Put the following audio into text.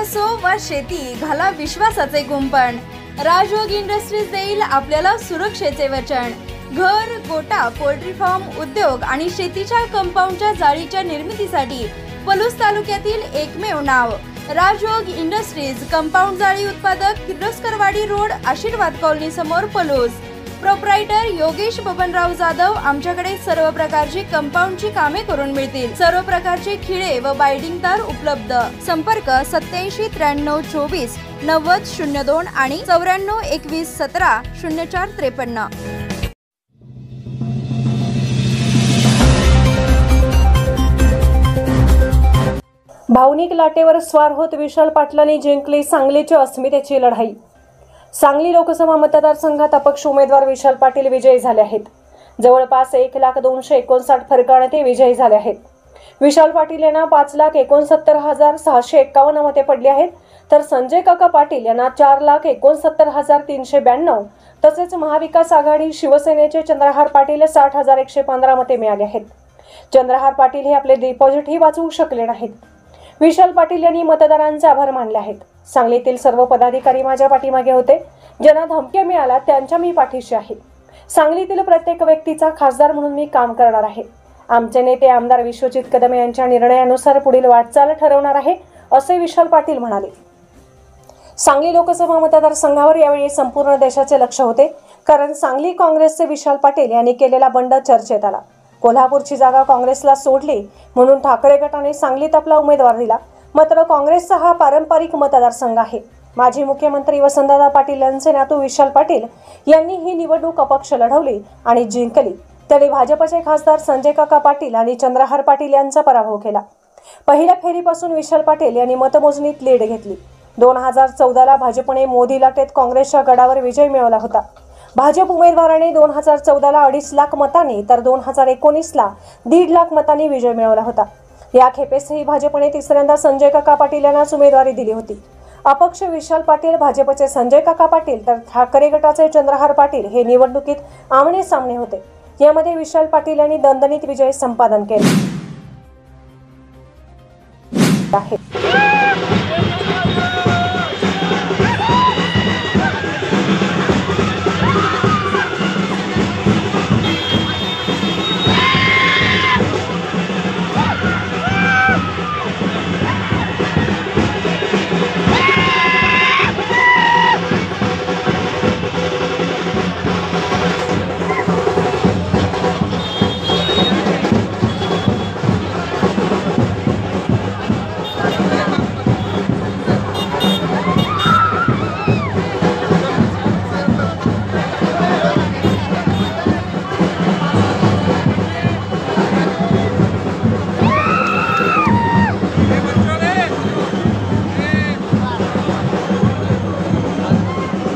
असो वा शेती, घाला विश्वासाचे कुंपण। राजयोग इंडस्ट्रीज देईल आपल्याला सुरक्षेचे वचन। घर, गोटा, पोल्ट्री फार्म, उद्योग आणि शेतीच्या कंपाऊंडच्या जाळीच्या निर्मितीसाठी पलूस तालुक्यातील एकमेव नाव राजयोग इंडस्ट्रीज। कंपाऊंड जाळी उत्पादक, किर्लोस्करवाडी रोड, आशीर्वाद कॉलनी समोर, पलूस। प्रोप्रायटर योगेश बबनराव जाधव। आमच्याकडे सर्व प्रकारची कंपाऊंडची कामे करून मिळतील। सर्व प्रकारचे खिळे व बाइंडिंग तार उपलब्ध। संपर्क 87 93 24 90 02 आणि 94 21 17 04 53। भावनिक लाटेवर स्वार होत विशाल पाटलांनी जिंकली सांगलीच्या अस्मितेची लढाई। सांगली लोकसभा मतदारसंघात अपक्ष उमेदवार विशाल पाटील विजयी झाले आहेत। जवळपास 1,259 फरकाने ते विजयी झाले आहेत। विशाल पाटील यांना 5,69,651 मते पडली आहेत, तर संजय काका पाटील यांना 4,69,392, तसेच महाविकास आघाडी शिवसेनेचे चंद्रहार पाटील 60,115 मते मिळाले आहेत। चंद्रहार पाटील हे आपले डिपॉझिटही वाचवू शकले नाहीत। विशाल पाटील यांनी मतदारांचे आभार मानले आहेत। सांगलीतील सर्व पदाधिकारी माझ्या पाठीमागे होते। ज्यांना धमक्या मिळाल्या त्यांच्या मी पाठीशी आहे। सांगलीतील प्रत्येक व्यक्तीचा खासदार म्हणून मी काम करणार आहे। आमचे नेते आमदार विश्वजित कदम यांच्या निर्णयानुसार पुढील वाटचाल ठरवणार आहे, असे विशाल पाटील म्हणाले। सांगली लोकसभा मतदारसंघावर यावेळी संपूर्ण देशाचे लक्ष होते, कारण सांगली काँग्रेसचे विशाल पाटील यांनी केलेला बंड चर्चेत आला। कोल्हापूरची जागा काँग्रेसला सोडली म्हणून ठाकरे गटाने सांगलीत आपला उमेदवार दिला। मात्र काँग्रेसचा हा पारंपरिक मतदारसंघ आहे। माजी मुख्यमंत्री वसंतदादा पाटील यांचे नातू विशाल पाटील यांनी ही निवडणूक अपक्ष लढवली आणि जिंकली, तरी भाजपचे खासदार संजय काका पाटील आणि चंद्रहार पाटील यांचा पराभव केला। पहिल्या फेरीपासून विशाल पाटील यांनी मतमोजणीत लीड घेतली। 2014ला भाजपने मोदी लाटेत काँग्रेसच्या गडावर विजय मिळवला होता। भाजप उमेदवाराने 2014ला 2.5 लाख मतांनी तर 2019ला 1.5 लाख मतांनी विजय मिळवला होता। या खेपेसही भाजपने तिसऱ्यांदा संजय काका पाटील यांनाच उमेदवारी दिली होती। अपक्ष विशाल पाटील, भाजपचे संजय काका पाटील तर ठाकरे गटाचे चंद्रहार पाटील हे निवडणुकीत आमने सामने होते। यामध्ये विशाल पाटील यांनी दणदणीत विजय संपादन केले आहे।